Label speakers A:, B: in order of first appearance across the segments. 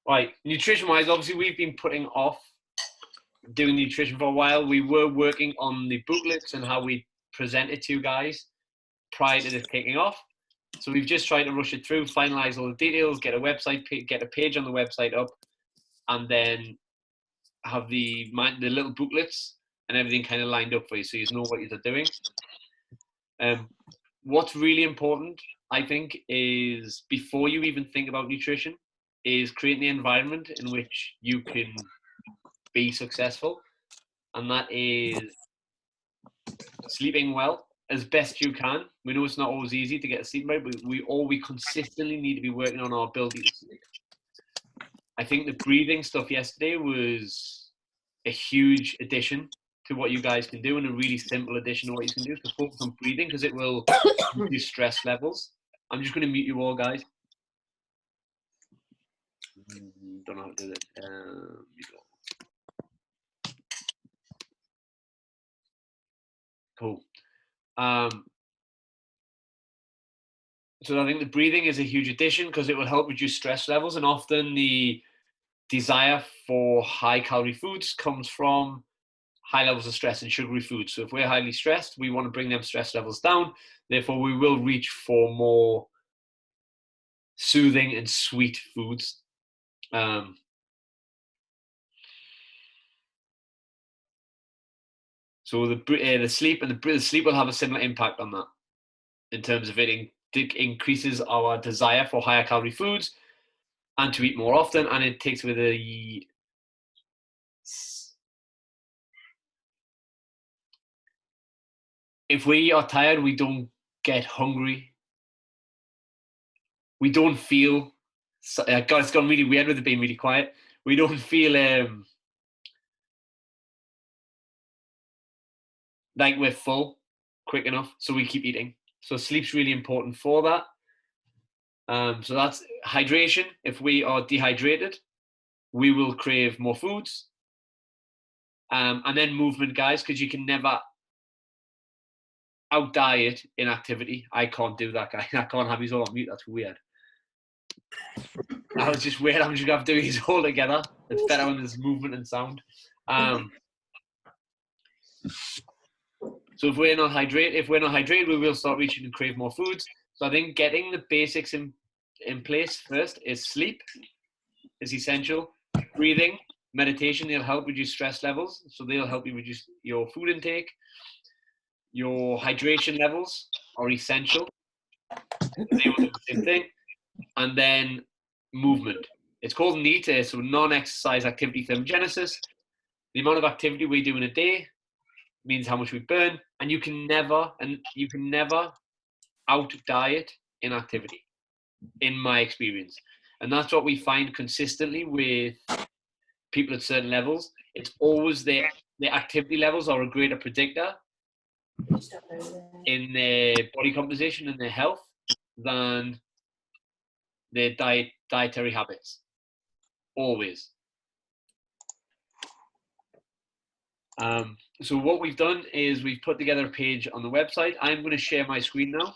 A: Right, nutrition-wise, obviously we've been putting off doing nutrition for a while. We were working on the booklets and how we present it to you guys prior to this kicking off. So we've just tried to rush it through, finalize all the details, get a page on the website up, and then have the little booklets and everything kind of lined up for you, so you know what you're doing. What's really important, I think, is before you even think about nutrition, is creating the environment in which you can be successful, and that is sleeping well as best you can. We know it's not always easy to get sleep right, but we consistently need to be working on our ability to sleep. I think the breathing stuff yesterday was a huge addition to what you guys can do, and a really simple addition to what you can do, to focus on breathing, because it will reduce stress levels. I'm just going to mute you all, guys. Don't know how to do this. Cool. So I think the breathing is a huge addition because it will help reduce stress levels, and often the desire for high calorie foods comes from high levels of stress and sugary foods. So if we're highly stressed, we want to bring them stress levels down. Therefore, we will reach for more soothing and sweet foods. So the sleep the sleep will have a similar impact on that, in terms of it increases our desire for higher calorie foods and to eat more often, and it takes with if we are tired, we don't get hungry. We don't feel. God, it's gone really weird with it being really quiet. We don't feel like we're full quick enough, so we keep eating. So sleep's really important for that. So that's hydration. If we are dehydrated, we will crave more foods. And then movement, guys, because you can never out diet inactivity. I can't do that, guy. I can't have his all on mute. That's weird. That was just weird. I'm just gonna have to do these all together. It's better when there's movement and sound. So if we're not hydrated, we will start reaching and crave more foods. So I think getting the basics in place first is sleep is essential. Breathing, meditation, they'll help reduce stress levels. So they'll help you reduce your food intake. Your hydration levels are essential. They will do the same thing. And then movement. It's called NEAT, so non-exercise activity thermogenesis. The amount of activity we do in a day means how much we burn, and you can never out diet inactivity, in my experience. And that's what we find consistently with people at certain levels. It's always the activity levels are a greater predictor in their body composition and their health than their dietary habits. Always. So what we've done is we've put together a page on the website. I'm going to share my screen now.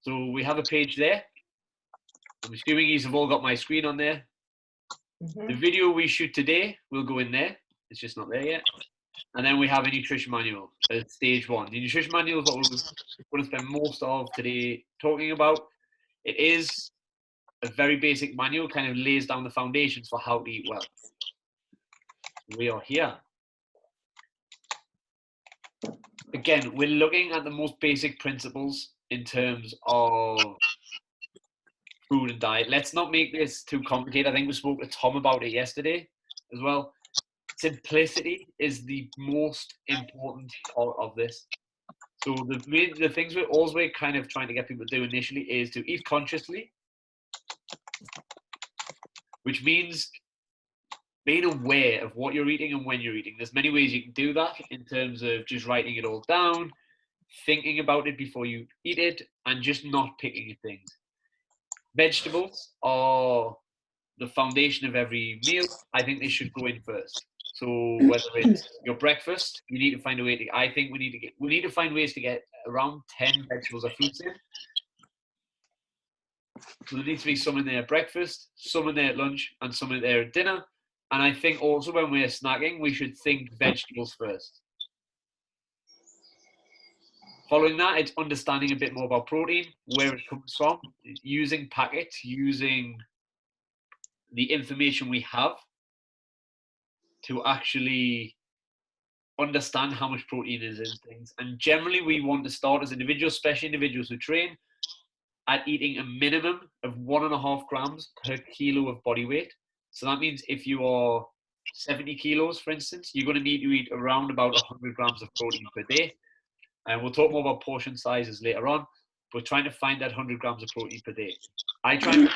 A: So we have a page there. I'm assuming you've all got my screen on there. Mm-hmm. The video we shoot today will go in there. It's just not there yet. And then we have a nutrition manual at stage 1. The nutrition manual is what we're going to spend most of today talking about. It is a very basic manual, kind of lays down the foundations for how to eat well. We are here. Again, we're looking at the most basic principles in terms of food and diet. Let's not make this too complicated. I think we spoke to Tom about it yesterday as well. Simplicity is the most important part of this. So the things we're kind of trying to get people to do initially is to eat consciously, which means being aware of what you're eating and when you're eating. There's many ways you can do that, in terms of just writing it all down, thinking about it before you eat it, and just not picking at things. Vegetables are the foundation of every meal. I think they should go in first. So whether it's your breakfast, you need to find a way to. I think we need to find ways to get around 10 vegetables or fruits in. So there needs to be some in there at breakfast, some in there at lunch, and some in there at dinner. And I think also when we're snacking, we should think vegetables first. Following that, it's understanding a bit more about protein, where it comes from, using packets, using the information we have to actually understand how much protein is in things. And generally, we want to start as individuals, especially individuals who train, at eating a minimum of 1.5 grams per kilo of body weight. So that means if you are 70 kilos, for instance, you're going to need to eat around about 100 grams of protein per day. And we'll talk more about portion sizes later on. But trying to find that 100 grams of protein per day. I try and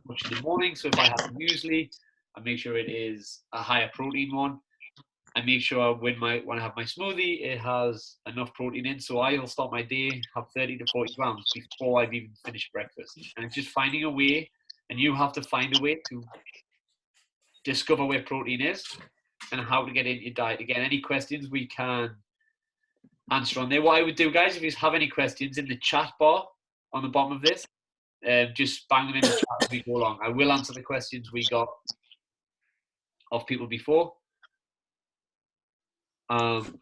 A: much in the morning. So if I have muesli, I make sure it is a higher protein one. I make sure when I have my smoothie, it has enough protein in. So I'll start my day, have 30 to 40 grams before I've even finished breakfast. And it's just finding a way, and you have to find a way to discover where protein is and how to get in your diet. Again, any questions we can answer on there. What I would do, guys, if you have any questions in the chat bar on the bottom of this, just bang them in the chat as we go along. I will answer the questions we got of people before. And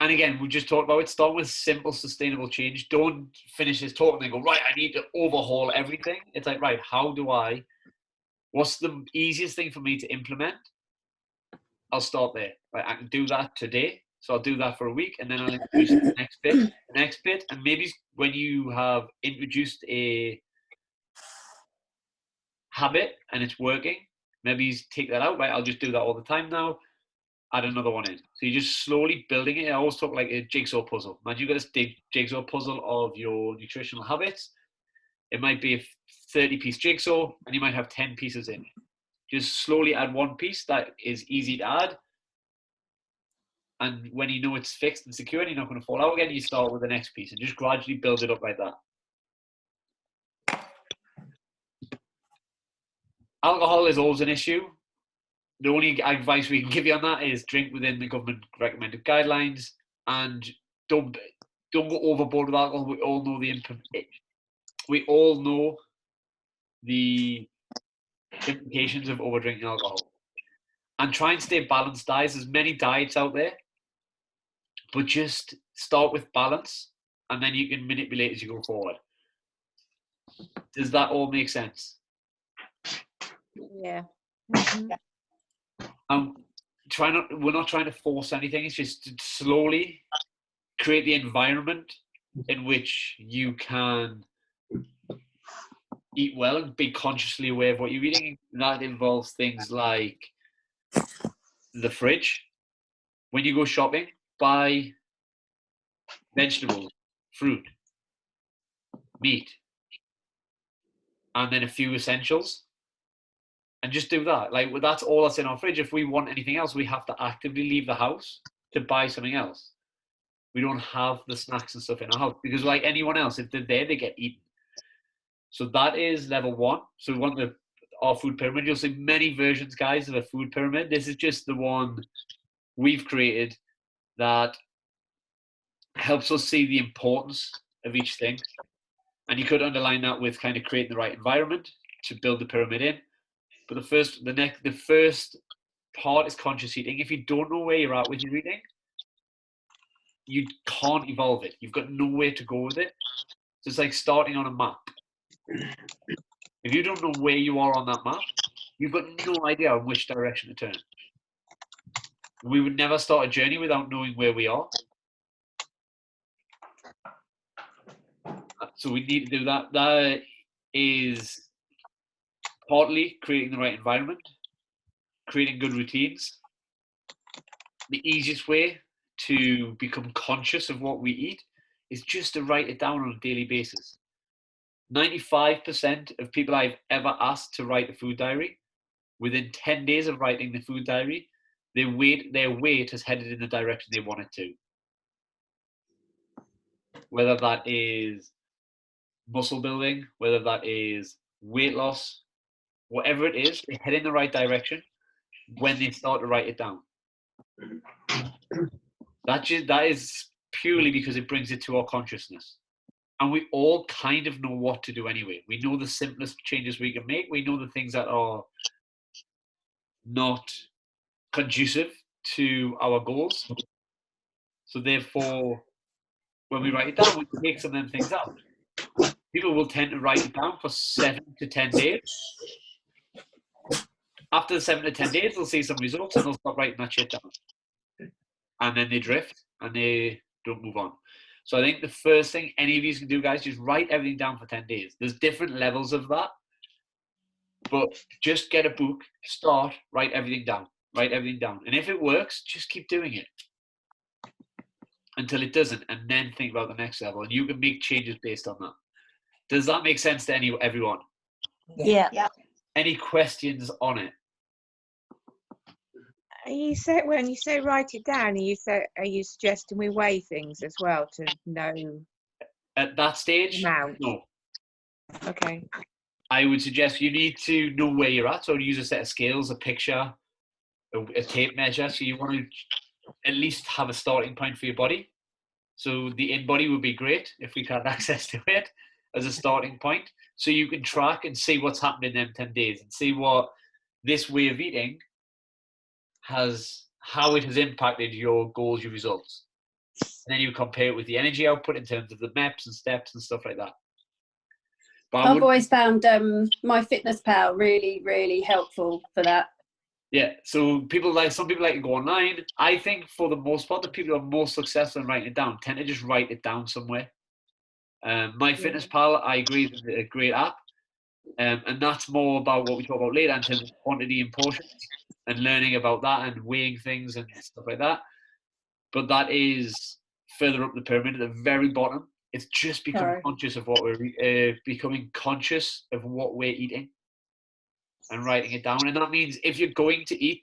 A: again, we just talked about it. Start with simple, sustainable change. Don't finish this talk and then go, right, I need to overhaul everything. It's like, right, what's the easiest thing for me to implement? I'll start there. Right, I can do that today. So I'll do that for a week, and then I'll introduce the next bit. And maybe when you have introduced a habit and it's working, maybe take that out. Right, I'll just do that all the time now. Add another one in. So you're just slowly building it. I always talk like a jigsaw puzzle. Imagine you've got this jigsaw puzzle of your nutritional habits. It might be a 30-piece jigsaw, and you might have 10 pieces in. Just slowly add one piece that is easy to add. And when you know it's fixed and secure and you're not going to fall out again, you start with the next piece and just gradually build it up like that. Alcohol is always an issue. The only advice we can give you on that is drink within the government recommended guidelines and don't go overboard with alcohol. We all know the implications of over drinking alcohol. And try and stay balanced diets. There's many diets out there, but just start with balance and then you can manipulate as you go forward. Does that all make sense?
B: Yeah.
A: We're not trying to force anything. It's just to slowly create the environment in which you can eat well and be consciously aware of what you're eating. That involves things like the fridge. When you go shopping, buy vegetables, fruit, meat, and then a few essentials. And just do that. Like, well, that's all that's in our fridge. If we want anything else, we have to actively leave the house to buy something else. We don't have the snacks and stuff in our house because, like anyone else, if they're there, they get eaten. So that is level one. So we want our food pyramid. You'll see many versions, guys, of a food pyramid. This is just the one we've created that helps us see the importance of each thing. And you could underline that with kind of creating the right environment to build the pyramid in. But the first part is conscious eating. If you don't know where you're at with your eating, you can't evolve it. You've got nowhere to go with it. So it's like starting on a map. If you don't know where you are on that map, you've got no idea in which direction to turn. We would never start a journey without knowing where we are. So we need to do that. That is partly creating the right environment, creating good routines. The easiest way to become conscious of what we eat is just to write it down on a daily basis. 95% of people I've ever asked to write a food diary, within 10 days of writing the food diary, their weight has headed in the direction they want it to. Whether that is muscle building, whether that is weight loss, whatever it is, they head in the right direction. when they start to write it down. That is purely because it brings it to our consciousness. And we all kind of know what to do anyway. We know the simplest changes we can make. We know the things that are not conducive to our goals. So therefore, when we write it down, we can take some of them things out. People will tend to write it down for 7 to 10 days. After the 7 to 10 days, they'll see some results and they'll stop writing that shit down. And then they drift and they don't move on. So I think the first thing any of you can do, guys, just write everything down for 10 days. There's different levels of that. But just get a book, start, write everything down. Write everything down. And if it works, just keep doing it until it doesn't, and then think about the next level. And you can make changes based on that. Does that make sense to everyone?
B: Yeah.
A: Any questions on it?
C: You say when you say write it down, are you suggesting we weigh things as well to know?
A: At that stage,
C: amount?
A: no.
C: Okay.
A: I would suggest you need to know where you're at. So use a set of scales, a picture, a tape measure. So you want to at least have a starting point for your body. So the in-body would be great if we had access to it as a starting point. So you can track and see what's happened in them 10 days and see what this way of eating how it has impacted your goals, your results. And then you compare it with the energy output in terms of the MEPs and steps and stuff like that. But
B: I've always found MyFitnessPal really, really helpful for that.
A: Yeah, so some people like to go online. I think for the most part, the people who are most successful in writing it down tend to just write it down somewhere. MyFitnessPal, I agree, is a great app. And that's more about what we talk about later in terms of quantity and portions and learning about that and weighing things and stuff like that. But that is further up the pyramid at the very bottom. It's just becoming conscious of what we're eating and writing it down. And that means if you're going to eat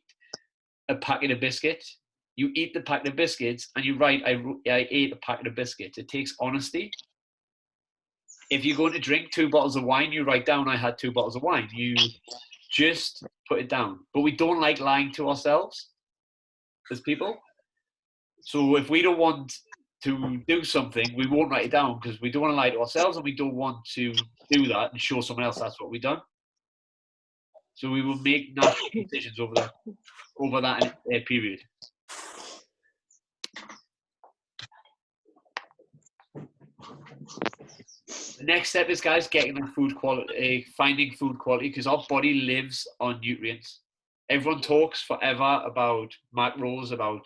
A: a packet of biscuits, you eat the packet of biscuits and you write, I ate a packet of biscuits. It takes honesty. If you're going to drink 2 bottles of wine, you write down, I had 2 bottles of wine. You just put it down. But we don't like lying to ourselves as people. So if we don't want to do something, we won't write it down because we don't want to lie to ourselves and we don't want to do that and show someone else that's what we've done. So we will make natural decisions over that period. The next step is, guys, getting the food quality, finding food quality, because our body lives on nutrients. Everyone talks forever about macros, about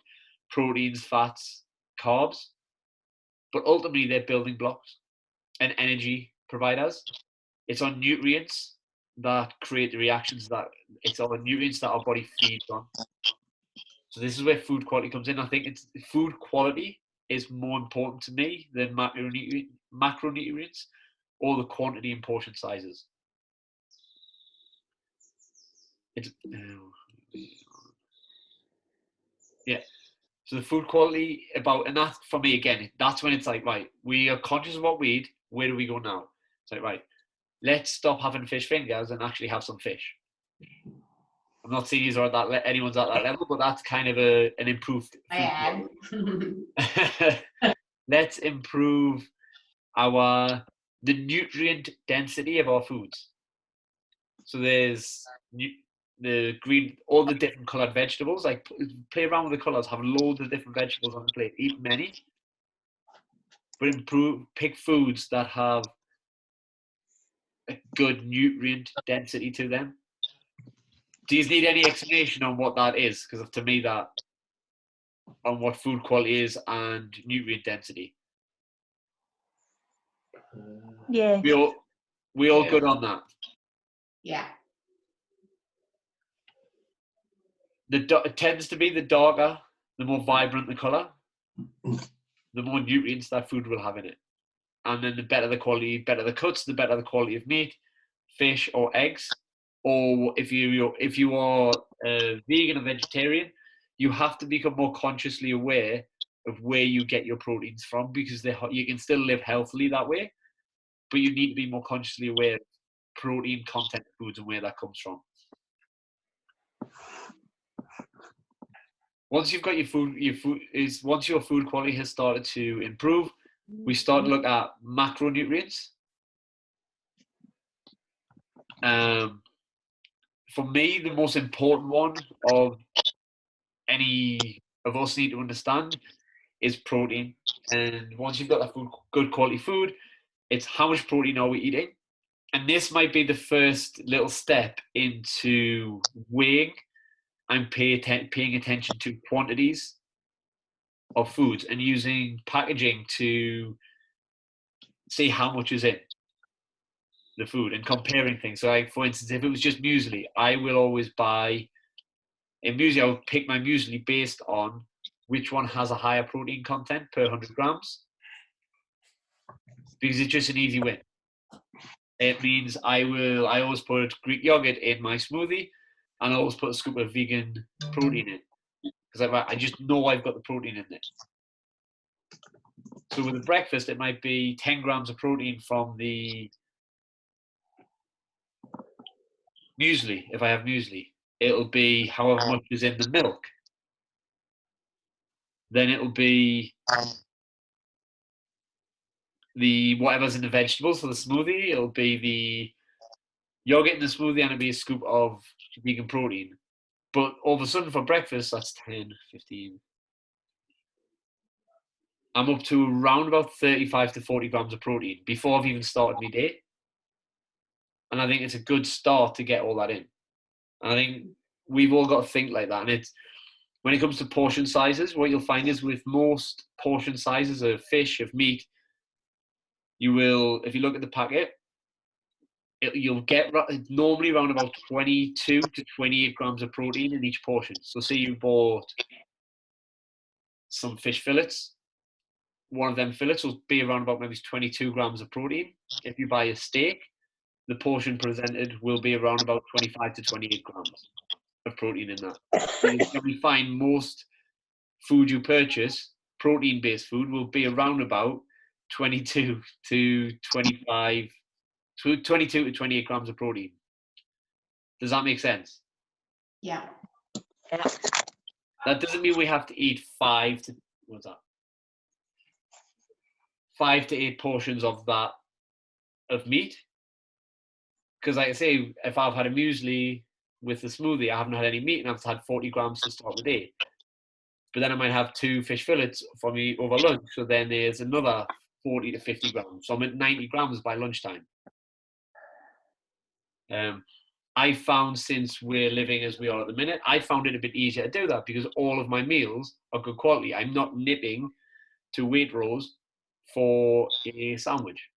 A: proteins, fats, carbs, but ultimately they're building blocks and energy providers. It's on nutrients that create the reactions it's on the nutrients that our body feeds on. So this is where food quality comes in. I think food quality is more important to me than macronutrients or the quantity and portion sizes. So the food quality and that's for me again, that's when it's like, right, we are conscious of what we eat. Where do we go now? It's like, right, let's stop having fish fingers and actually have some fish. I'm not saying anyone's at that level, but that's kind of an improved food quality. Let's improve the nutrient density of our foods. So there's the green, all the different colored vegetables. Like play around with the colors, have loads of different vegetables on the plate, eat many, but pick foods that have a good nutrient density to them. Do you need any explanation on what that is? Because to me, on what food quality is and nutrient density.
B: Yeah.
A: We all good on that?
D: Yeah.
A: It tends to be the darker, the more vibrant the color, the more nutrients that food will have in it. And then the better the quality, better the cuts, the better the quality of meat, fish or eggs. Or if you are a vegan or vegetarian, you have to become more consciously aware of where you get your proteins from, because you can still live healthily that way, but you need to be more consciously aware of protein content of foods and where that comes from. once you've got once your food quality has started to improve, we start to look at macronutrients. For me, the most important one of any of us need to understand is protein. And once you've got that good quality food, it's how much protein are we eating? And this might be the first little step into weighing and paying attention to quantities of foods and using packaging to see how much is in the food and comparing things. So, like, for instance, if it was just muesli, I will always buy in muesli. I will pick my muesli based on which one has a higher protein content per 100 grams, because it's just an easy win. It means I always put Greek yogurt in my smoothie, and I always put a scoop of vegan protein in, because I just know I've got the protein in it. So with a breakfast, it might be 10 grams of protein from the muesli. If I have muesli, it'll be however much is in the milk. Then it'll be the whatever's in the vegetables for the smoothie. It'll be the yogurt in the smoothie, and it'll be a scoop of vegan protein. But all of a sudden for breakfast, that's 10, 15. I'm up to around about 35 to 40 grams of protein before I've even started my day. And I think it's a good start to get all that in. And I think we've all got to think like that. And it's, when it comes to portion sizes, what you'll find is with most portion sizes of fish, of meat, you will, if you look at the packet, you'll get normally around about 22 to 28 grams of protein in each portion. So say you bought some fish fillets, one of them fillets will be around about maybe 22 grams of protein. If you buy a steak, the portion presented will be around about 25 to 28 grams of protein in that. And we find most food you purchase, protein-based food, will be around about 22 to 25, 22 to 28 grams of protein. Does that make sense?
D: Yeah.
A: That doesn't mean we have to eat 5 to 8 portions of that, of meat. Because like I say, if I've had a muesli with the smoothie, I haven't had any meat and I've had 40 grams to start the day. But then I might have 2 fish fillets for me over lunch. So then there's another 40 to 50 grams. So I'm at 90 grams by lunchtime. I found, since we're living as we are at the minute, I found it a bit easier to do that because all of my meals are good quality. I'm not nipping to Waitrose for a sandwich,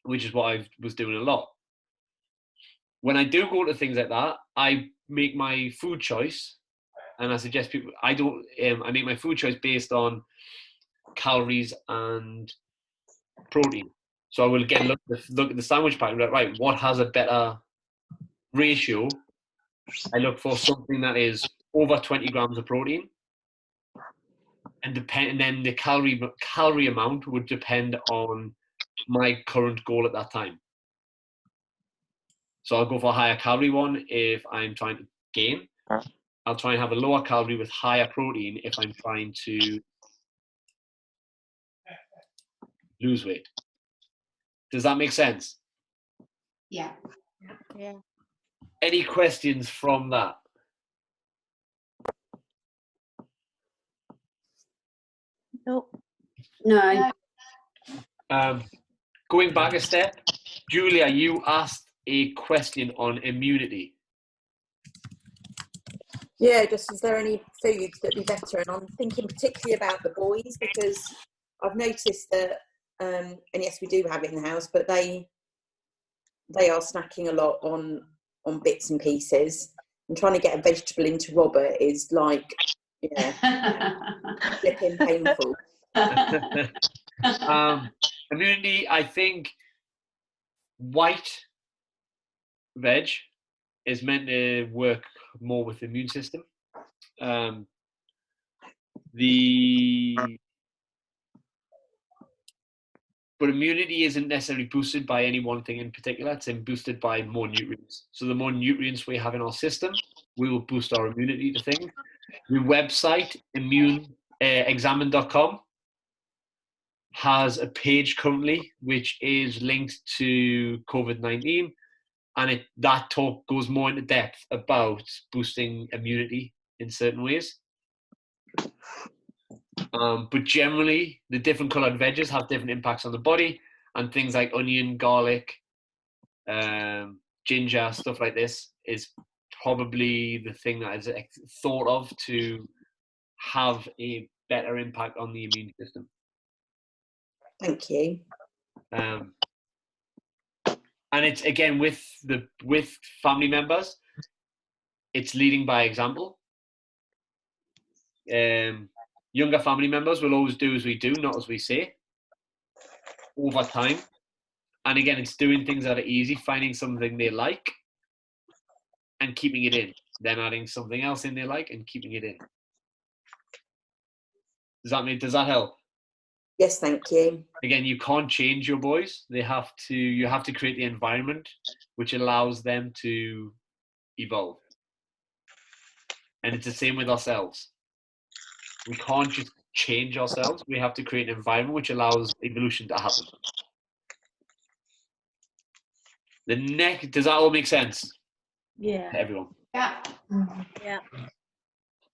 A: which is what I was doing a lot. When I do go to things like that, I make my food choice, and I suggest people, I make my food choice based on calories and protein. So I will again look at the sandwich pack and be like, right, what has a better ratio? I look for something that is over 20 grams of protein, and then the calorie amount would depend on my current goal at that time. So I'll go for a higher calorie one if I'm trying to gain. I'll try and have a lower calorie with higher protein if I'm trying to lose weight. Does that make sense?
D: Yeah.
C: Yeah.
A: Any questions from that?
C: Nope.
B: No.
A: Going back a step, Julia, you asked a question on immunity.
E: Yeah, just is there any foods that'd be better? And I'm thinking particularly about the boys, because I've noticed that, and yes, we do have it in the house, but they are snacking a lot on bits and pieces. And trying to get a vegetable into Robert is like, flipping painful.
A: Immunity, I think white veg is meant to work more with the immune system. But immunity isn't necessarily boosted by any one thing in particular. It's boosted by more nutrients. So the more nutrients we have in our system, we will boost our immunity to things. The website immuneexamine.com has a page currently which is linked to COVID-19, and that talk goes more into depth about boosting immunity in certain ways. But generally, the different coloured veggies have different impacts on the body, and things like onion, garlic, ginger, stuff like this is probably the thing that is thought of to have a better impact on the immune system.
E: Thank you.
A: And it's again with family members, it's leading by example. Younger family members will always do as we do, not as we say, over time. And again, it's doing things that are easy, finding something they like and keeping it in, then adding something else in they like and keeping it in. Does that help?
E: Yes, thank you.
A: Again, you can't change your boys. You have to create the environment which allows them to evolve. And it's the same with ourselves. We can't just change ourselves. We have to create an environment which allows evolution to happen. Does that all make sense?
F: Yeah.
A: To everyone?
D: Yeah.
F: Yeah.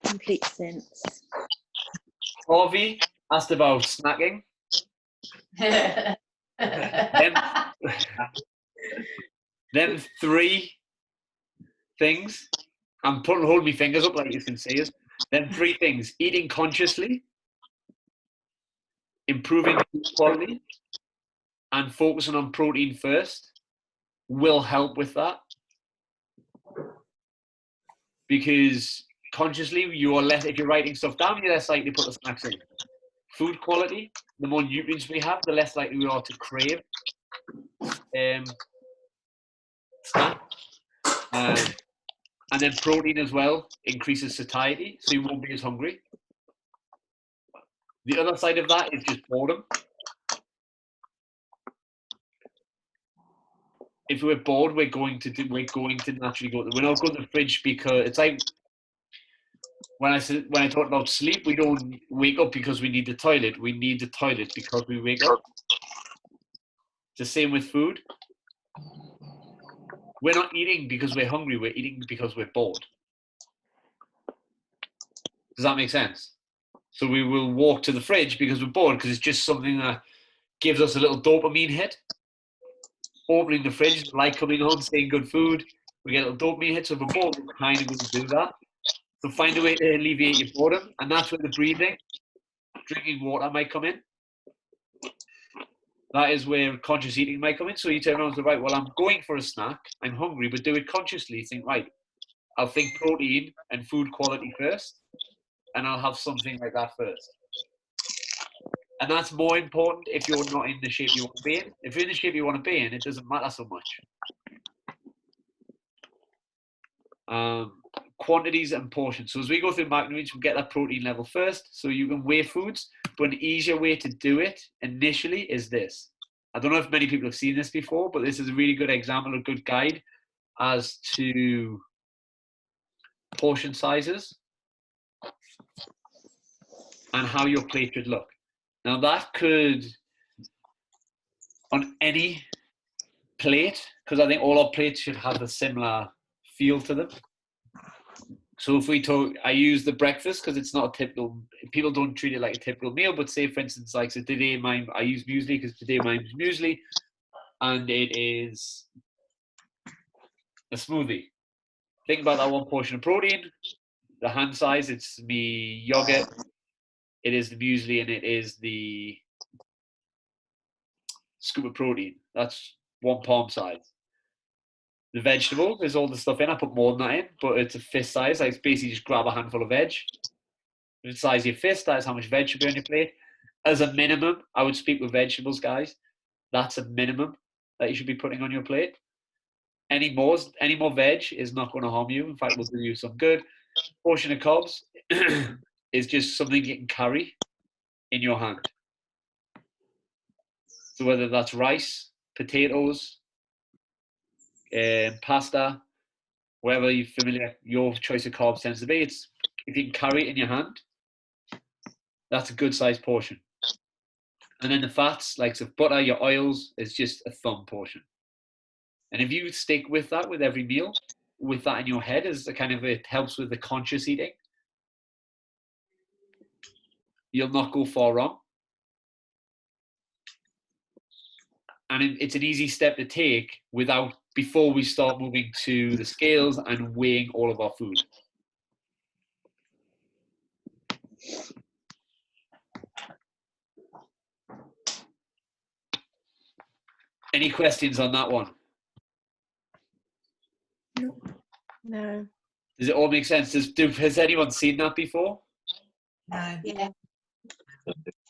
F: Complete sense.
A: Harvey asked about snacking. Them three things. I'm holding my fingers up like you can see us. Them three things: eating consciously, improving food quality, and focusing on protein first will help with that. Because consciously, you are less, if you're writing stuff down, you're less likely to put the snacks in. Food quality, the more nutrients we have, the less likely we are to crave snacks. And then protein as well increases satiety, so you won't be as hungry. The other side of that is just boredom. If we're bored, we're going to naturally go. We're not going to the fridge because it's like when I talk about sleep, we don't wake up because we need the toilet. We need the toilet because we wake up. It's the same with food. We're not eating because we're hungry. We're eating because we're bored. Does that make sense? So we will walk to the fridge because we're bored, because it's just something that gives us a little dopamine hit. Opening the fridge, light coming on, saying good food, we get a little dopamine hit. So if we're bored, we're kind of going to do that. So find a way to alleviate your boredom, and that's where the breathing, drinking water might come in. That is where conscious eating might come in. So you turn around and say, right, well, I'm going for a snack, I'm hungry, but do it consciously. Think, right, I'll think protein and food quality first, and I'll have something like that first. And that's more important if you're not in the shape you want to be in. If you're in the shape you want to be in, it doesn't matter so much. Quantities and portions. So as we go through macronutrients, we get that protein level first, so you can weigh foods. But an easier way to do it initially is this. I don't know if many people have seen this before, but this is a really good example, a good guide as to portion sizes and how your plate should look. Now that could, on any plate, because I think all our plates should have a similar feel to them. So if we talk, I use the breakfast because it's not a typical, people don't treat it like a typical meal, but say for instance, like, so today I use muesli because today mine's muesli, and it is a smoothie. Think about that one portion of protein, the hand size, it's the yogurt, it is the muesli, and it is the scoop of protein. That's one palm size. The vegetables, there's all the stuff in. I put more than that in, but it's a fist size. Like, it's basically just grab a handful of veg. The size of your fist, that's how much veg should be on your plate. As a minimum, I would speak with vegetables, guys. That's a minimum that you should be putting on your plate. Any more veg is not going to harm you. In fact, will do you some good. Portion of carbs is just something you can carry in your hand. So whether that's rice, potatoes, pasta, wherever you're familiar, your choice of carbs tends to be, it's can carry it in your hand, that's a good sized portion. And then the fats, like so butter, your oils, is just a thumb portion. And if you stick with that with every meal, with that in your head, as a kind of, it helps with the conscious eating, you'll not go far wrong. And it's an easy step to take before we start moving to the scales and weighing all of our food. Any questions on that one?
C: No.
A: Does it all make sense? Has anyone seen that before?
E: No.
D: Yeah,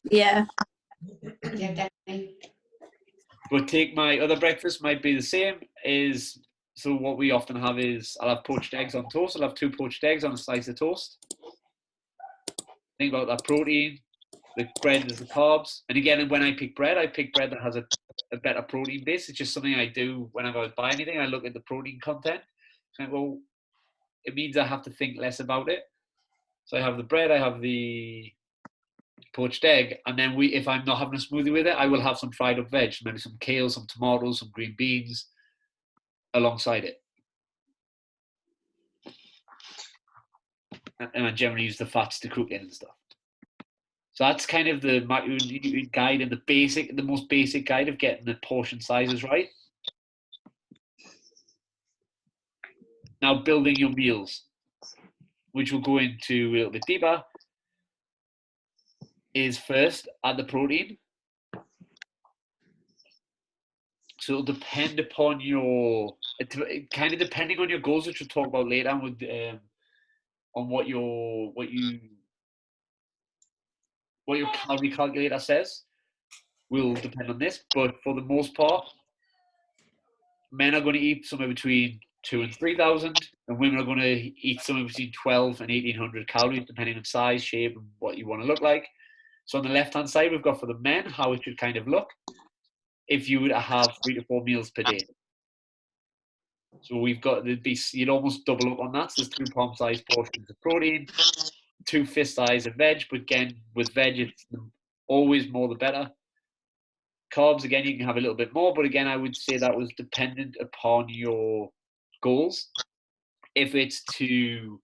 B: Yeah.
D: yeah, definitely.
A: But take my other breakfast might be the same. So what we often have is I'll have poached eggs on toast. I'll have 2 poached eggs on a slice of toast. Think about that protein. The bread is the carbs. And again, when I pick bread that has a better protein base. It's just something I do whenever I buy anything. I look at the protein content. And well, it means I have to think less about it. So I have the bread, I have the poached egg, and then if I'm not having a smoothie with it, I will have some fried up veg, maybe some kale, some tomatoes, some green beans alongside it. And I generally use the fats to cook it and stuff. So that's kind of the macronutrient guide and the most basic guide of getting the portion sizes right. Now building your meals, which we'll go into a little bit deeper, is first add the protein. So it'll depend upon kind of depending on your goals, which we'll talk about later on what your calorie calculator says will depend on this. But for the most part, men are going to eat somewhere between 2,000 and 3,000, and women are going to eat somewhere between 12 and 1,800 calories, depending on size, shape, and what you want to look like. So on the left-hand side, we've got for the men how it should kind of look if you were to have 3 to 4 meals per day. So we've got, you'd almost double up on that. So there's 2 palm-sized portions of protein, 2 fist-size of veg, but again, with veg, it's always more the better. Carbs, again, you can have a little bit more, but again, I would say that was dependent upon your goals. If it's to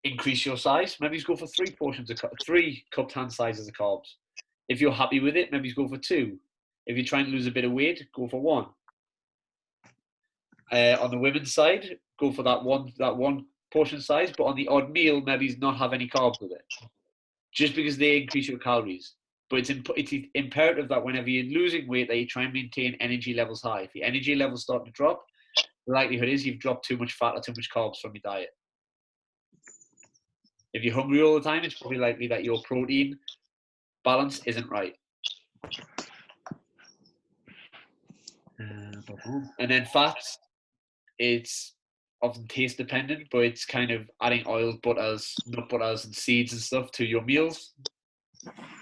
A: increase your size, maybe go for 3 cupped hand sizes of carbs. If you're happy with it, maybe go for 2. If you're trying to lose a bit of weight, go for 1. On the women's side, go for that one portion size, but on the odd meal, maybe not have any carbs with it, just because they increase your calories. But it's imperative that whenever you're losing weight, that you try and maintain energy levels high. If your energy levels start to drop, the likelihood is you've dropped too much fat or too much carbs from your diet. If you're hungry all the time, it's probably likely that your protein balance isn't right. And then fats, it's often taste dependent, but it's kind of adding oils, butters, nut butters, and seeds and stuff to your meals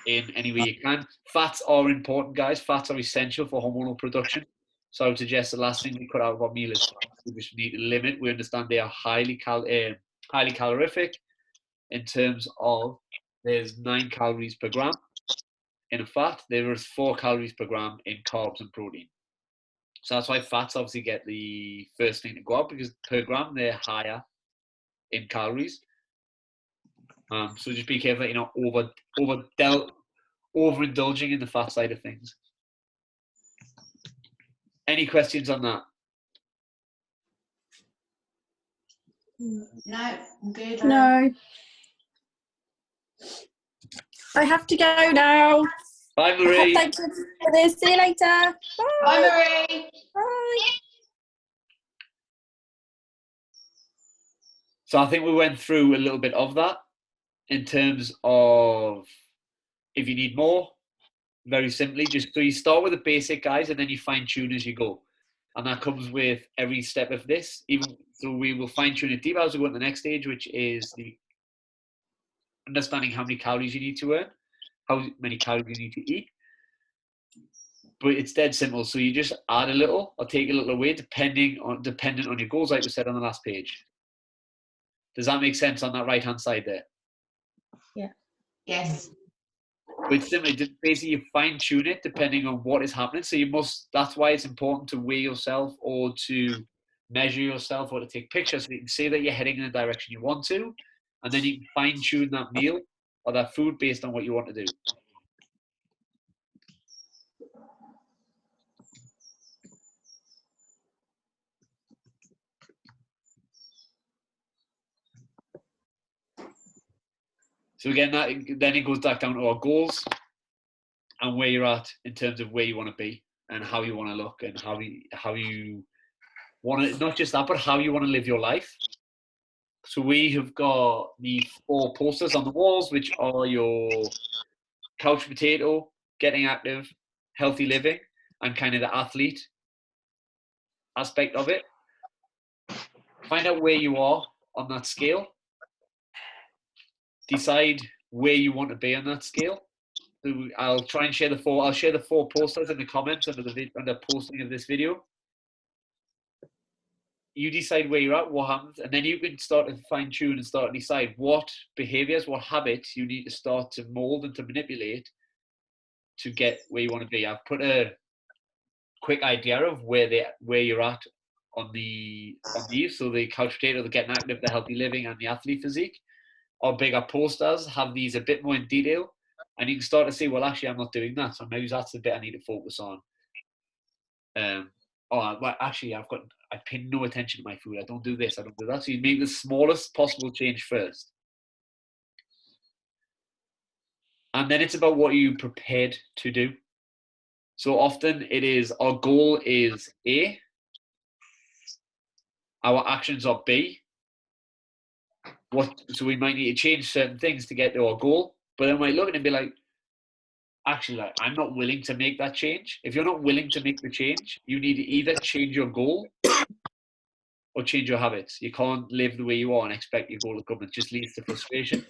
A: in any way you can. Fats are important, guys. Fats are essential for hormonal production. So I would suggest the last thing we cut out of our meal is fats. We just need to limit. We understand they are highly calorific in terms of there's 9 calories per gram in a fat. There is 4 calories per gram in carbs and protein. So that's why fats obviously get the first thing to go up, because per gram they're higher in calories. So just be careful, you're not overindulging in the fat side of things. Any questions on that?
D: No, I'm good.
B: No. I have to go now.
A: Bye, Marie.
B: Thank you for this. See you later. Bye.
D: Bye, Marie.
B: Bye.
A: So I think we went through a little bit of that in terms of if you need more, very simply, so you start with the basic, guys, and then you fine tune as you go. And that comes with every step of this. So we will fine tune it deeper as we go to the next stage, which is the understanding how many calories you need to earn, how many calories you need to eat. But it's dead simple. So you just add a little or take a little away dependent on your goals, like we said on the last page. Does that make sense on that right-hand side there?
D: Yes.
A: But simply, basically, you fine tune it depending on what is happening. So that's why it's important to weigh yourself or to measure yourself or to take pictures so you can see that you're heading in the direction you want to. And then you can fine tune that meal or that food based on what you want to do. So again, then it goes back down to our goals and where you're at in terms of where you want to be and how you want to look and how you want to, not just that, but how you want to live your life. So we have got the 4 posters on the walls, which are your couch potato, getting active, healthy living, and kind of the athlete aspect of it. Find out where you are on that scale. Decide where you want to be on that scale. So I'll try and share the 4. I'll share the 4 posters in the comments under the posting of this video. You decide where you're at, what happens, and then you can start to fine tune and start to decide what behaviors, what habits you need to start to mold and to manipulate to get where you want to be. I've put a quick idea of where you're at on these. So the couch potato, the getting active, the healthy living, and the athlete physique. Our bigger posters have these a bit more in detail, and you can start to see, well, actually, I'm not doing that, so maybe that's the bit I need to focus on. Well, actually, I pay no attention to my food. I don't do this, I don't do that. So you make the smallest possible change first. And then it's about what you're prepared to do. So often our goal is A, our actions are B. So we might need to change certain things to get to our goal, but then we might look at it and be like, actually, I'm not willing to make that change. If you're not willing to make the change, you need to either change your goal or change your habits. You can't live the way you are and expect your goal to come. It just leads to frustration.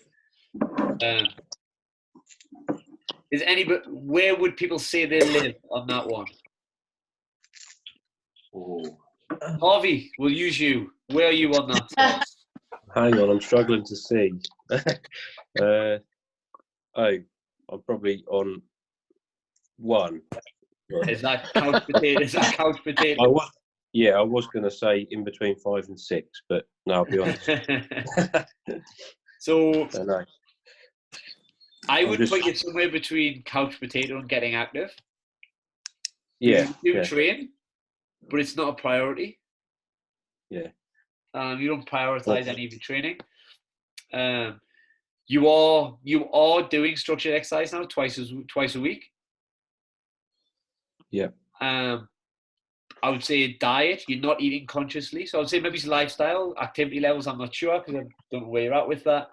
A: Where would people say they live on that one?
G: Oh.
A: Harvey, we'll use you. Where are you on that?
G: Hang on, I'm struggling to see. I'm probably on 1.
A: Is that couch potato? Is that couch potato?
G: I was going to say in between 5 and 6, but no, I'll be honest.
A: So
G: No.
A: I would put you somewhere between couch potato and getting active.
G: Yeah.
A: You do train, but it's not a priority.
G: Yeah.
A: You don't prioritize any of your training. You are doing structured exercise now twice a week.
G: Yeah.
A: I would say diet. You're not eating consciously, so I would say maybe it's lifestyle, activity levels. I'm not sure because I don't know where you're at with that.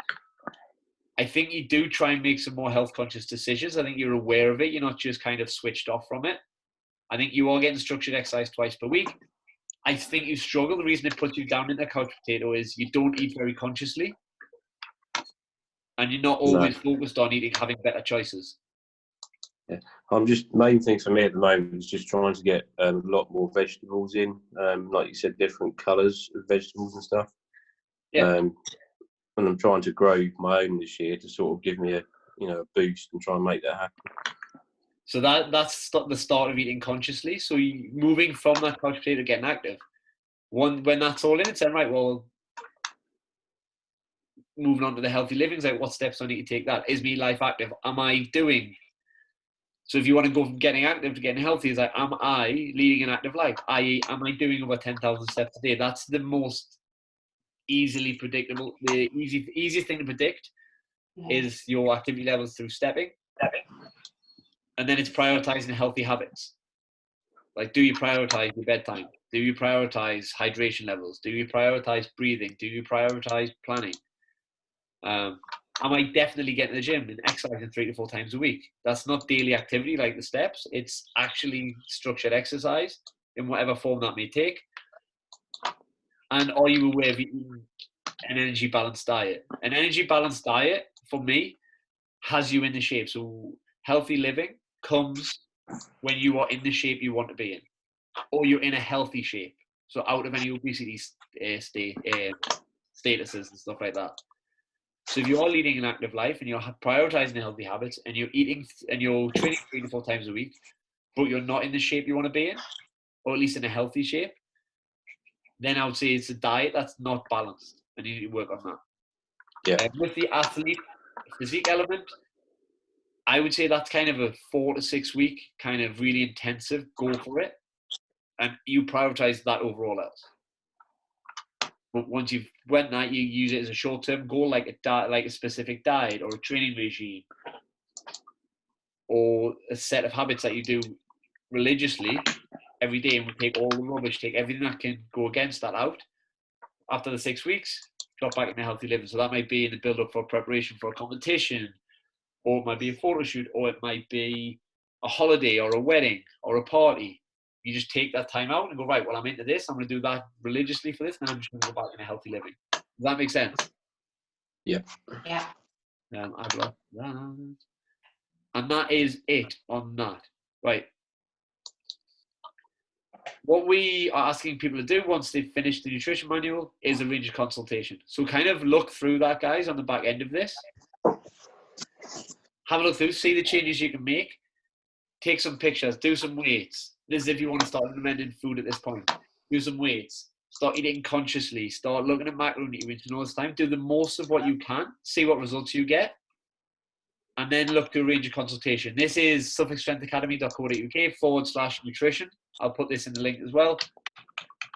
A: I think you do try and make some more health conscious decisions. I think you're aware of it. You're not just kind of switched off from it. I think you are getting structured exercise twice per week. I think you struggle. The reason it puts you down in the couch potato is you don't eat very consciously. And you're not always focused on having better choices.
G: Yeah. Main thing for me at the moment is just trying to get a lot more vegetables in. Like you said, different colours of vegetables and stuff.
A: Yeah.
G: And I'm trying to grow my own this year to sort of give me a boost and try and make that happen.
A: So that's the start of eating consciously. So moving from that couch potato to getting active. When that's all in, it's then right, well, moving on to the healthy living, like what steps do I need to take that? Is me life active? Am I doing? So if you want to go from getting active to getting healthy, it's like, am I leading an active life? I.e., am I doing over 10,000 steps a day? That's the most easily predictable. The easiest thing to predict is your activity levels through stepping. And then it's prioritizing healthy habits. Like, do you prioritize your bedtime? Do you prioritize hydration levels? Do you prioritize breathing? Do you prioritize planning? Am I definitely getting to the gym and exercising 3 to 4 times a week? That's not daily activity like the steps. It's actually structured exercise in whatever form that may take. And are you aware of eating an energy balanced diet? An energy balanced diet, for me, has you in the shape. So healthy living comes when you are in the shape you want to be in, or you're in a healthy shape. So out of any obesity statuses and stuff like that. So if you are leading an active life and you're prioritizing the healthy habits and you're eating and you're training 3 to 4 times a week, but you're not in the shape you want to be in, or at least in a healthy shape, then I would say it's a diet that's not balanced, and you need to work on that.
G: Yeah.
A: With the athlete physique element, I would say that's kind of a 4 to 6 week kind of really intensive, go for it, and you prioritize that over all else. But once you've went that, you use it as a short-term goal, like a specific diet or a training regime or a set of habits that you do religiously every day, and we take all the rubbish, take everything that can go against that out. After the 6 weeks, drop back into healthy living. So that might be in the build-up for preparation for a competition, or it might be a photo shoot, or it might be a holiday or a wedding or a party. You just take that time out and go, right, well, I'm into this. I'm going to do that religiously for this, and then I'm just going to go back into healthy living. Does that make sense?
G: Yeah.
D: Yeah.
A: I've got that. And that is it on that. Right. What we are asking people to do once they've finished the nutrition manual is arrange a consultation. So kind of look through that, guys, on the back end of this. Have a look through, see the changes you can make. Take some pictures, do some weights. This is if you want to start implementing food at this point. Do some weights. Start eating consciously. Start looking at macronutrients all this time. Do the most of what you can. See what results you get. And then look to arrange a consultation. This is suffolkstrengthacademy.co.uk/nutrition. I'll put this in the link as well.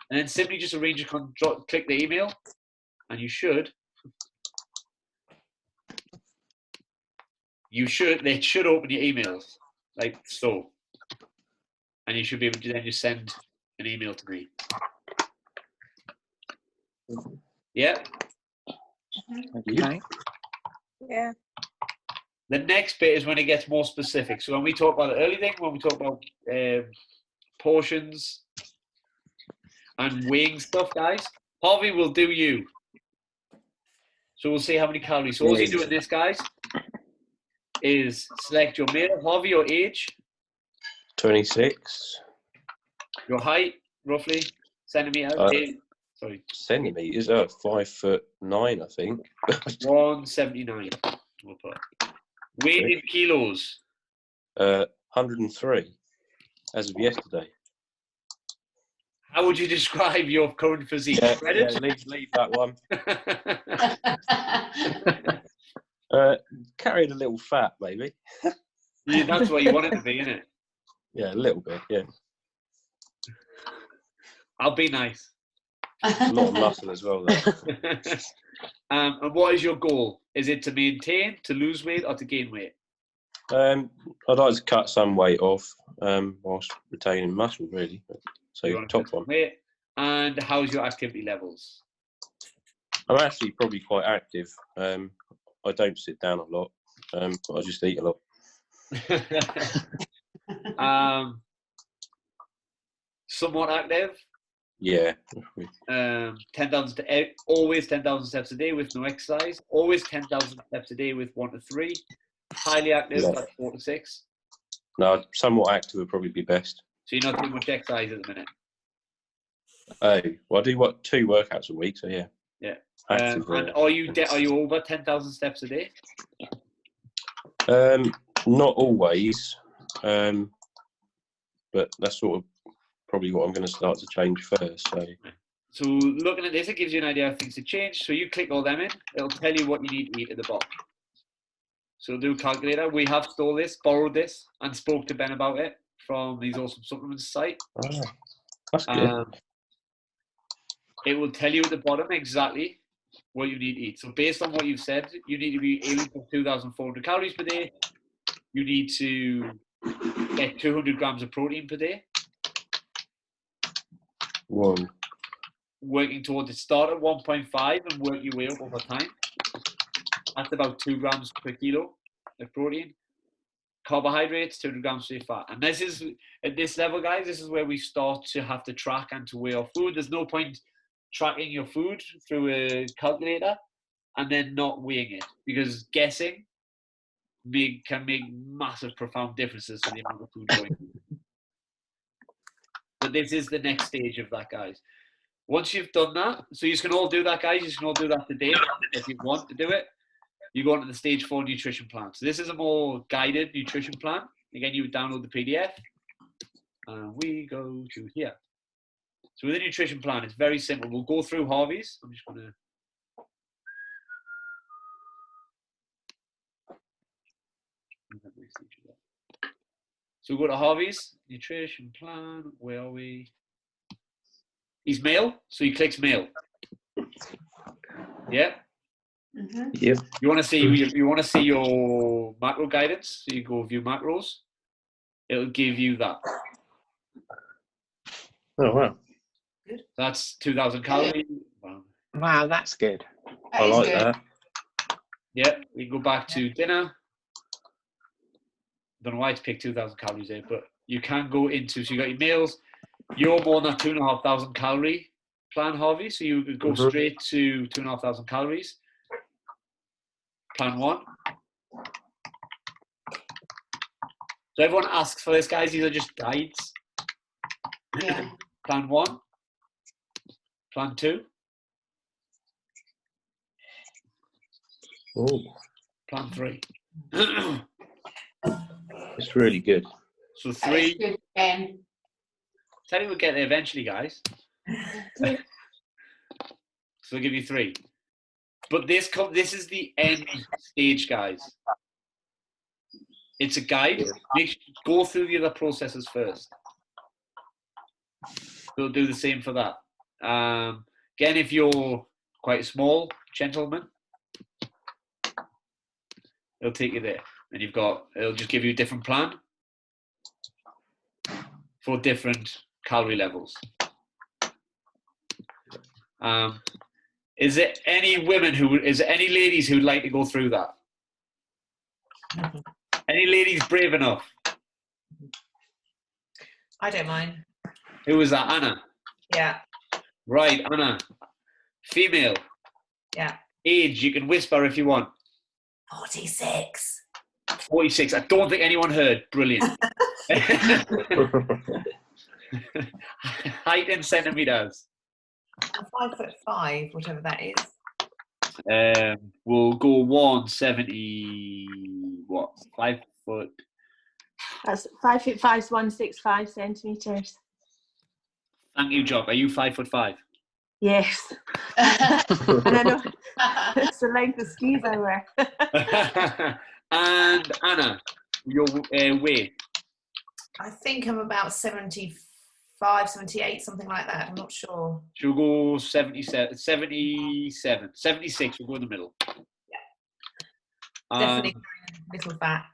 A: And then simply just arrange click the email, and they should open your emails like so. And you should be able to then just send an email to me. Yeah?
C: Okay. Yeah.
A: The next bit is when it gets more specific. So when we talk about the early thing, when we talk about portions and weighing stuff, guys, Harvey will do you. So we'll see how many calories. So all you do in this, guys, is select your male, Harvey, your age,
G: 26
A: your height, roughly, centimeters. Sorry.
G: centimeters. 5'9", I think.
A: 179. We'll put. Weight in kilos.
G: 103 as of yesterday.
A: How would you describe your current physique?
G: Yeah, leave that one. Carried a little fat, maybe.
A: Yeah, that's what you want it to be, isn't it?
G: Yeah, a little bit, yeah.
A: I'll be nice.
G: A lot of muscle as well, though.
A: And what is your goal? Is it to maintain, to lose weight, or to gain weight?
G: I'd like to cut some weight off whilst retaining muscle, really. So top one.
A: Weight. And how's your activity levels?
G: I'm actually probably quite active. I don't sit down a lot, but I just eat a lot.
A: Somewhat active.
G: Yeah.
A: 10,000 always 10,000 steps a day with no exercise. Always 10,000 steps a day with 1 to 3. Highly active, that's 4 to 6.
G: No, somewhat active would probably be best.
A: So you're not doing much exercise at the minute.
G: Well, I do 2 workouts a week, so yeah.
A: Yeah.
G: Active,
A: and are you over 10,000 steps a day?
G: Not always, but that's sort of probably what I'm going to start to change first.
A: So looking at this, it gives you an idea of things to change. So you click all them in, it'll tell you what you need to eat at the bottom. So do a calculator. We have stole this, borrowed this, and spoke to Ben about it from his Awesome Supplements site.
G: Oh, that's good.
A: It will tell you at the bottom exactly what you need to eat. So based on what you've said, you need to be aiming for 2,400 calories per day. You need to get 200 grams of protein per day.
G: Whoa.
A: Working towards it. Start at 1.5 and work your way up over time. That's about 2 grams per kilo of protein. Carbohydrates, 200 grams of fat. And this is, at this level, guys, this is where we start to have to track and to weigh our food. There's no point tracking your food through a calculator and then not weighing it, because guessing can make massive, profound differences to the amount of food going through. But this is the next stage of that, guys. Once you've done that, so you can all do that, guys. You can all do that today if you want to do it. you go on to the stage 4 nutrition plan. So this is a more guided nutrition plan. Again, you would download the PDF. And we go to here. So with the nutrition plan, it's very simple. We'll go through Harvey's. I'm just going to... So we'll go to Harvey's nutrition plan. Where are we? He's male, so he clicks male. Yeah.
G: Yep.
A: You want to see your macro guidance. So you go view macros. It'll give you that.
G: Oh wow.
A: That's 2,000 calories.
C: Wow, that's good.
G: I like that.
A: Yeah. We go back to dinner. Don't know why it's picked 2,000 calories there, but you can go into. So you got your meals. You're more than that 2,500 calorie plan, Harvey. So you could go straight to 2,500 calories. Plan 1. So everyone asks for this, guys. These are just guides.
D: Yeah.
A: Plan 1. Plan 2.
G: Oh,
A: Plan 3.
G: it's really good.
A: So
D: That is
A: 3.
D: good, Ben.
A: Tell you we'll get there eventually, guys. So I'll give you 3. But this is the end stage, guys. It's a guide. Go through the other processes first. We'll do the same for that. Again, if you're quite a small gentleman, it'll take you there. And it'll just give you a different plan for different calorie levels. Is there any ladies who'd like to go through that? Any ladies brave enough?
H: I don't mind.
A: Who was that? Anna?
H: Yeah.
A: Right, Anna. Female.
H: Yeah.
A: Age, you can whisper if you want.
H: 46.
A: 46. I don't think anyone heard. Brilliant. Height in centimeters.
H: I'm 5'5", whatever that is.
A: We'll go 170. What? 5 foot.
F: That's 5'5", 165 centimeters.
A: Thank you, Jock. Are you 5'5"?
F: Yes. And I know it's the length of skis I wear.
A: And Anna, your weight.
H: I think I'm about 75, 78, something like that. I'm not sure.
A: She'll go 77, 76. We'll go in the middle.
H: Yeah. Definitely a little fat.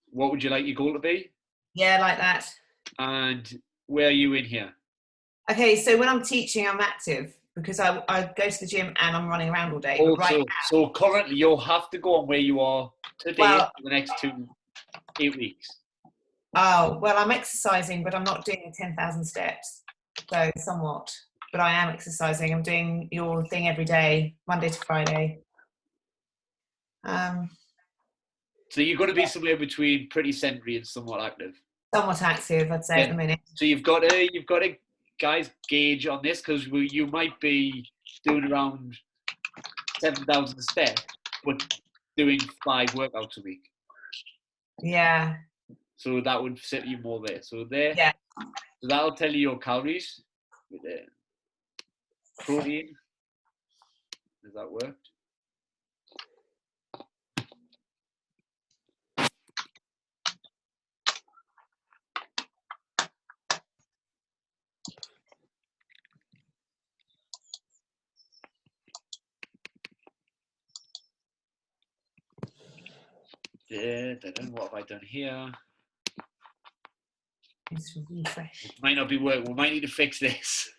A: What would you like your goal to be?
H: Yeah, like that.
A: And where are you in here?
H: Okay, so when I'm teaching, I'm active because I go to the gym and I'm running around all day.
A: Oh,
H: but right now,
A: so currently you'll have to go on where you are today for the next 8 weeks.
H: Oh, well, I'm exercising, but I'm not doing 10,000 steps. So somewhat, but I am exercising. I'm doing your thing every day, Monday to Friday.
A: So you're going to be somewhere between pretty sedentary and somewhat active.
H: Somewhat active, I'd say, at the minute.
A: So you've got to guys gauge on this because you might be doing around 7,000 steps, but doing 5 workouts a week.
H: Yeah.
A: So that would set you more there. So there.
H: Yeah.
A: So that'll tell you your calories with the protein. Does that work? What have I done here?
H: It's refresh.
A: It might not be working. We might need to fix this.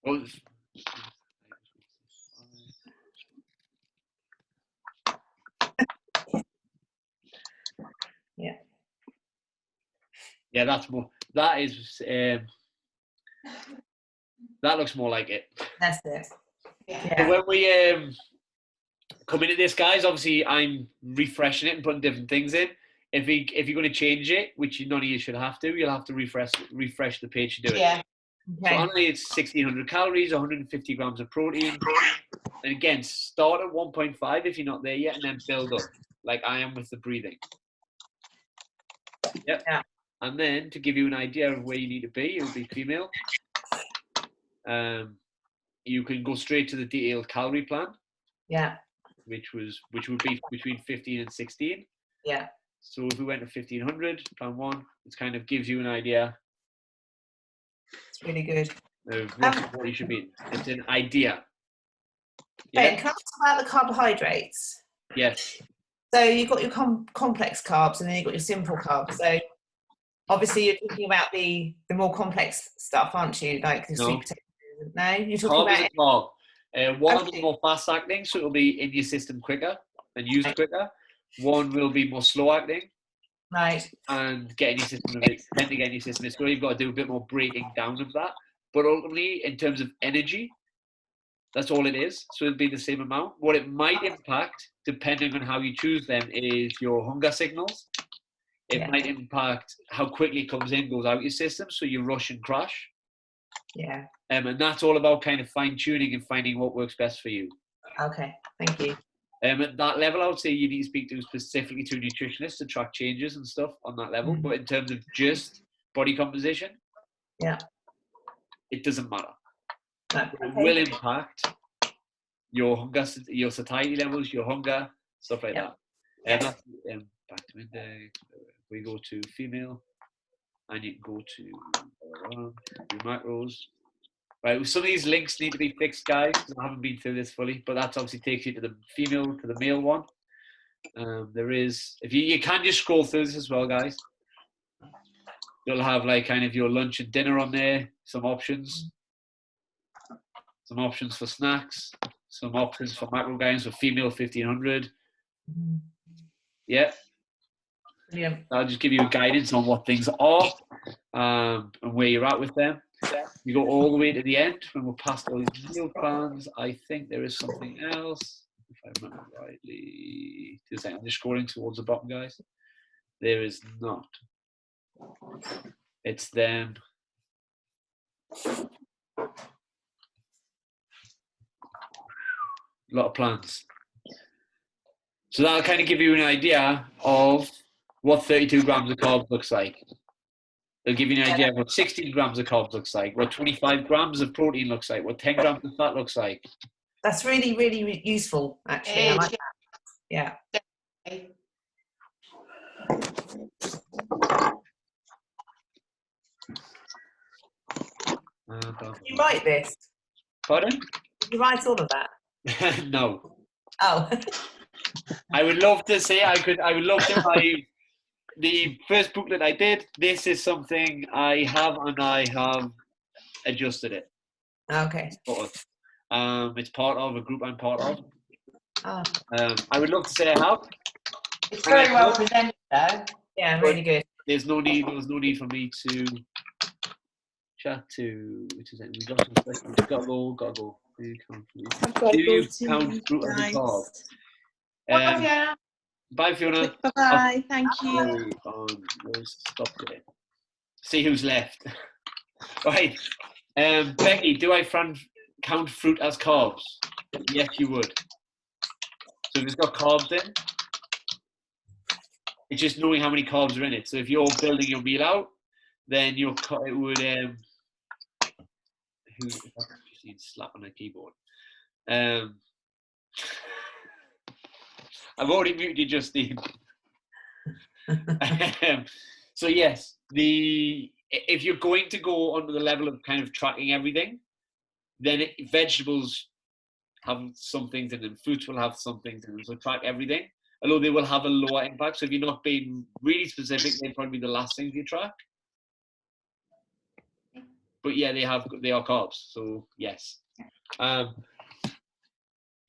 A: Well,
H: Yeah.
A: Yeah, that's more. That is. That looks more like it.
H: That's it.
D: Yeah.
A: So when we come into this, guys, obviously I'm refreshing it and putting different things in. if you're going to change it, which none of you should have to, you'll have to refresh the page to do it.
D: Yeah.
A: So
H: Okay.
A: only it's 1600 calories, 150 grams of protein. And again, start at 1.5 if you're not there yet, and then build up, like I am with the breathing. Yep.
H: Yeah.
A: And then to give you an idea of where you need to be, you'll be female. You can go straight to the detailed calorie plan,
H: Yeah.
A: which would be between 15 and 16.
H: Yeah.
A: So if we went to 1500, plan 1, it kind of gives you an idea
H: It's really good.
A: of roughly what you should be. It's an idea.
H: Ben,
A: Yeah.
H: can I talk about the carbohydrates?
A: Yes.
H: So you've got your complex carbs and then you've got your simple carbs. So obviously you're talking about the more complex stuff, aren't you? Like the
A: No.
H: sweet potatoes. No, you're talking
A: Carb is
H: about
A: a carb. One will be
H: Okay.
A: more fast acting, so it'll be in your system quicker and used quicker. One will be more slow acting
H: right.
A: and tend to get in your system. So you've got to do a bit more breaking down of that. But ultimately, in terms of energy, that's all it is. So it'll be the same amount. What it might impact, depending on how you choose them, is your hunger signals. It
H: Yeah.
A: might impact how quickly it comes in, goes out your system, so you rush and crash.
H: Yeah.
A: And that's all about kind of fine tuning and finding what works best for you.
H: Okay. Thank you.
A: At that level, I would say you need to speak to specifically to a nutritionist to track changes and stuff on that level.
H: Mm.
A: But in terms of just body composition,
H: Yeah.
A: it doesn't matter.
H: No.
A: It
H: Okay.
A: will impact your hunger, your satiety levels, your hunger, stuff like
H: Yeah.
A: that. And
H: Yeah.
A: that's back to midday. We go to female, and you can go to your macros. Right, some of these links need to be fixed, guys. I haven't been through this fully, but that obviously takes you to the female, to the male one. There is, if you can just scroll through this as well, guys. You'll have like kind of your lunch and dinner on there, some options for snacks, some options for macro guidance for female 1500.
H: Mhm.
A: Yeah,
H: Brilliant.
A: I'll just give you guidance on what things are and where you're at with them. You go all the way to the end when we're past all these meal plans. I think there is something else, if I remember rightly. 2 seconds. I'm just scrolling towards the bottom, guys. There is not. It's them. A lot of plans. So that'll kind of give you an idea of what 32 grams of carbs looks like. It'll give you an idea of what 16 grams of carbs looks like, what 25 grams of protein looks like, what 10 grams of fat looks like.
H: That's really, really useful, actually. I
D: It
H: like
D: is,
H: that. Yeah.
D: yeah.
H: Did you write this?
A: Pardon?
H: Did you write all of that?
A: No.
H: Oh.
A: I would love to say I would love to buy the first booklet I did. This is something I have, and I have adjusted it.
H: Okay.
A: It's part of a group I'm part of.
H: Oh,
A: I would love to say I have.
D: It's very well presented, though.
H: yeah, really good.
A: There was no need for me to chat to. Which is it? We got some questions. Gotta go. Do you count fruit as a carb?
D: Bye, Fiona.
A: Bye, Fiona.
F: Bye. Thank you.
A: We'll stop there. See who's left. Right. Becky, do I count fruit as carbs? Yes, you would. So if it's got carbs in, it's just knowing how many carbs are in it. So if you're building your meal out, then it would just need to slap on a keyboard. I've already muted you, Justine. So yes, if you're going to go onto the level of kind of tracking everything, then vegetables have some things in them. Fruits will have some things in them. So track everything, although they will have a lower impact. So if you're not being really specific, they'll probably be the last things you track. But yeah, they are carbs. So yes.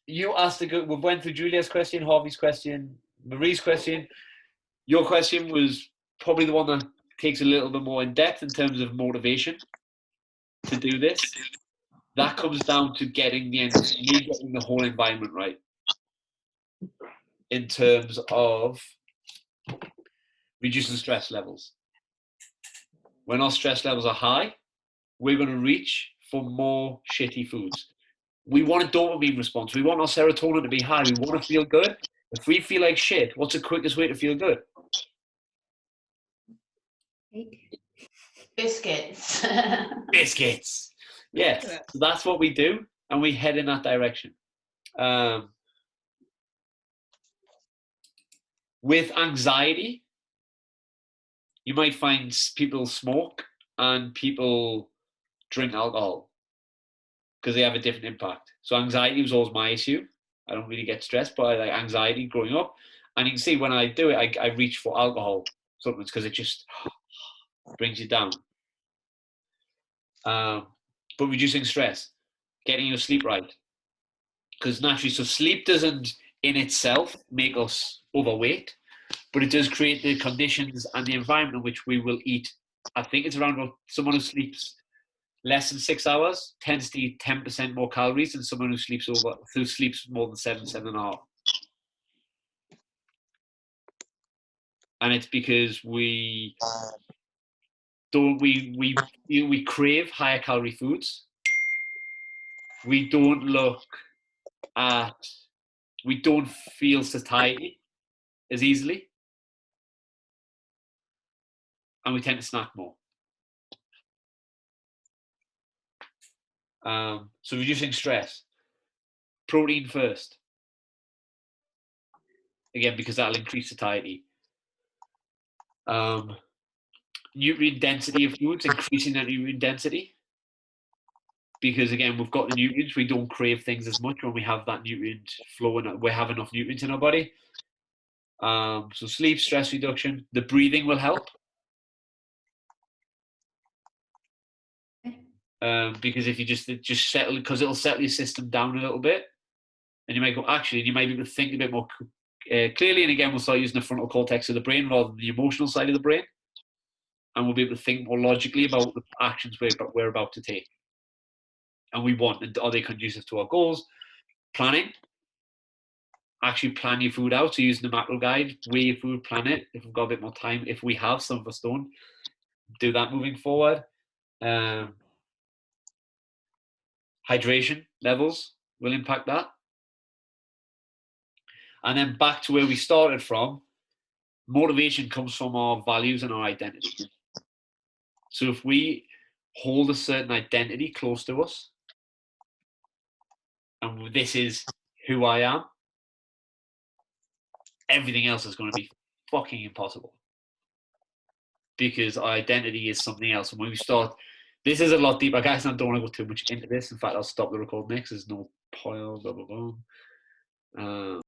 A: You asked we went through Julia's question, Harvey's question, Marie's question. Your question was probably the one that takes a little bit more in depth in terms of motivation to do this. That comes down to getting the whole environment right. In terms of reducing stress levels. When our stress levels are high, we're going to reach for more shitty foods. We want a dopamine response. We want our serotonin to be high. We want to feel good. If we feel like shit, what's the quickest way to feel good?
D: Biscuits.
A: Biscuits. Yes, so that's what we do, and we head in that direction. With anxiety, you might find people smoke and people drink alcohol because they have a different impact. So anxiety was always my issue. I don't really get stressed, but I like anxiety growing up. And you can see when I do it, I reach for alcohol supplements because it just brings you down. But reducing stress, getting your sleep right. Because naturally, so sleep doesn't in itself make us overweight, but it does create the conditions and the environment in which we will eat. I think it's around about someone who sleeps less than 6 hours tends to eat 10% more calories than someone who sleeps more than 7.5. And it's because we crave higher calorie foods. We don't feel satiety as easily, and we tend to snack more. So reducing stress, protein first. Again, because that'll increase satiety. Nutrient density of foods, increasing that nutrient density. Because again, we've got the nutrients, we don't crave things as much when we have that nutrient flow and we have enough nutrients in our body. So sleep, stress reduction, the breathing will help. Because if you just settle, because it'll settle your system down a little bit, and you might go, actually, and you might be able to think a bit more clearly. And again, we'll start using the frontal cortex of the brain rather than the emotional side of the brain, and we'll be able to think more logically about the actions we're about to take. And we want, and are they conducive to our goals? Planning. Actually plan your food out. So using the macro guide, weigh your food, plan it. If we've got a bit more time, if we have, some of us don't, do that moving forward. Hydration levels will impact that. And then back to where we started from, motivation comes from our values and our identity. So if we hold a certain identity close to us, and this is who I am, everything else is going to be fucking impossible. Because our identity is something else. And when we start, this is a lot deeper. Guys, I don't want to go too much into this. In fact, I'll stop the recording next. There's no point. Blah, blah, blah.